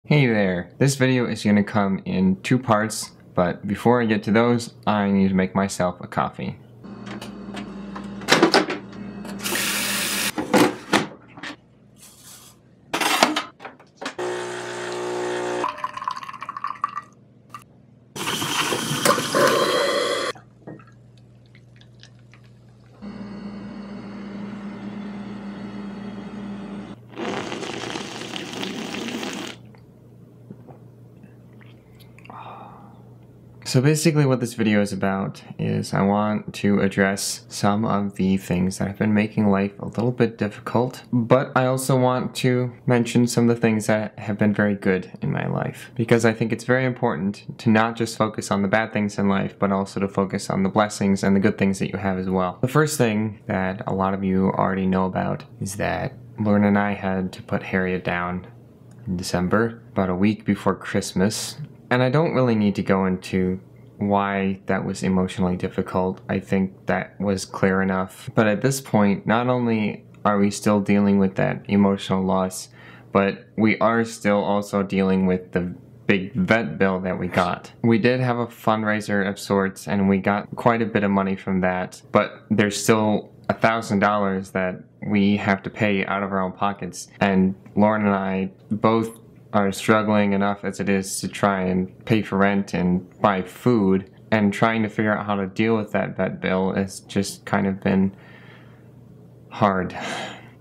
Hey there, this video is going to come in two parts, but before I get to those, I need to make myself a coffee. So basically what this video is about is I want to address some of the things that have been making life a little bit difficult, but I also want to mention some of the things that have been very good in my life, because I think it's very important to not just focus on the bad things in life, but also to focus on the blessings and the good things that you have as well. The first thing that a lot of you already know about is that Lauren and I had to put Harriet down in December, about a week before Christmas. And I don't really need to go into why that was emotionally difficult. I think that was clear enough. But at this point, not only are we still dealing with that emotional loss, but we are still also dealing with the big vet bill that we got. We did have a fundraiser of sorts, and we got quite a bit of money from that, but there's still $1,000 that we have to pay out of our own pockets. And Lauren and I both are struggling enough as it is to try and pay for rent and buy food, and trying to figure out how to deal with that vet bill has just kind of been hard.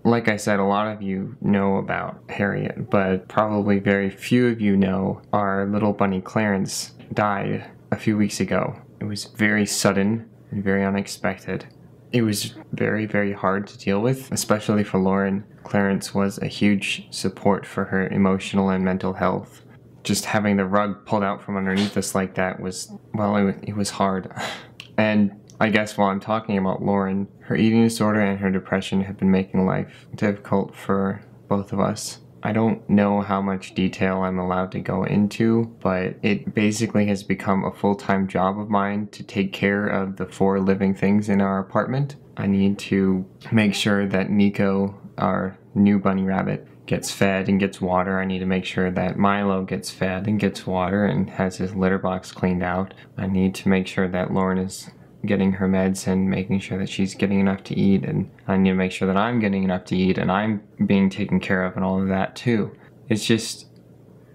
Like I said, a lot of you know about Harriet, but probably very few of you know our little bunny Clarence died a few weeks ago. It was very sudden and very unexpected. It was very, very hard to deal with, especially for Lauren. Clarence was a huge support for her emotional and mental health. Just having the rug pulled out from underneath us like that was, well, it was hard. And I guess while I'm talking about Lauren, her eating disorder and her depression have been making life difficult for both of us. I don't know how much detail I'm allowed to go into, but it basically has become a full-time job of mine to take care of the 4 living things in our apartment. I need to make sure that Nico, our new bunny rabbit, gets fed and gets water. I need to make sure that Milo gets fed and gets water and has his litter box cleaned out. I need to make sure that Lauren is getting her meds and making sure that she's getting enough to eat, and I need to make sure that I'm getting enough to eat and I'm being taken care of and all of that too. It's just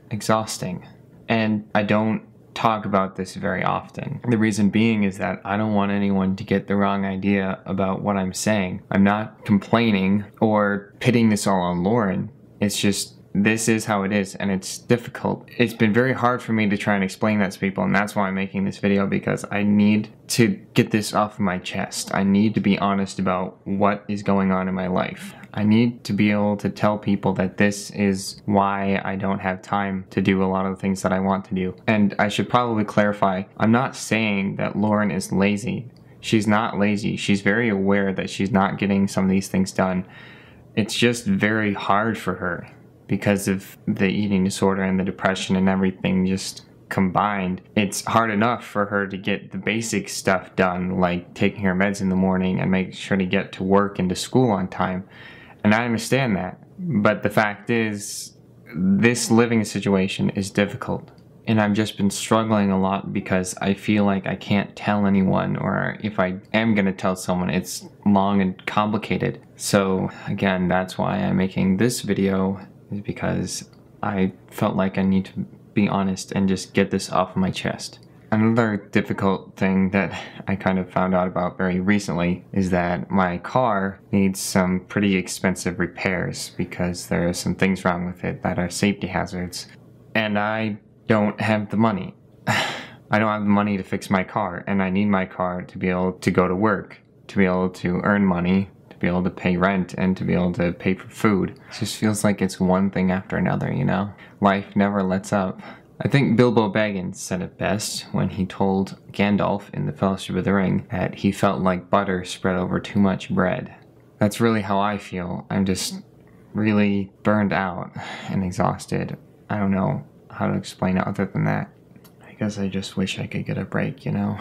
exhausting, and I don't talk about this very often. The reason being is that I don't want anyone to get the wrong idea about what I'm saying. I'm not complaining or pitting this all on Lauren. It's just, this is how it is, and it's difficult. It's been very hard for me to try and explain that to people, and that's why I'm making this video, because I need to get this off of my chest. I need to be honest about what is going on in my life. I need to be able to tell people that this is why I don't have time to do a lot of the things that I want to do. And I should probably clarify, I'm not saying that Lauren is lazy. She's not lazy. She's very aware that she's not getting some of these things done. It's just very hard for her, because of the eating disorder and the depression and everything just combined. It's hard enough for her to get the basic stuff done, like taking her meds in the morning and making sure to get to work and to school on time. And I understand that. But the fact is, this living situation is difficult. And I've just been struggling a lot because I feel like I can't tell anyone, or if I am going to tell someone, it's long and complicated. So again, that's why I'm making this video, is because I felt like I need to be honest and just get this off of my chest. Another difficult thing that I kind of found out about very recently is that my car needs some pretty expensive repairs, because there are some things wrong with it that are safety hazards. And I don't have the money. I don't have the money to fix my car, and I need my car to be able to go to work, to be able to earn money, to be able to pay rent, and to be able to pay for food. It just feels like it's one thing after another, you know? Life never lets up. I think Bilbo Baggins said it best when he told Gandalf in The Fellowship of the Ring that he felt like butter spread over too much bread. That's really how I feel. I'm just really burned out and exhausted. I don't know how to explain it other than that. I guess I just wish I could get a break, you know?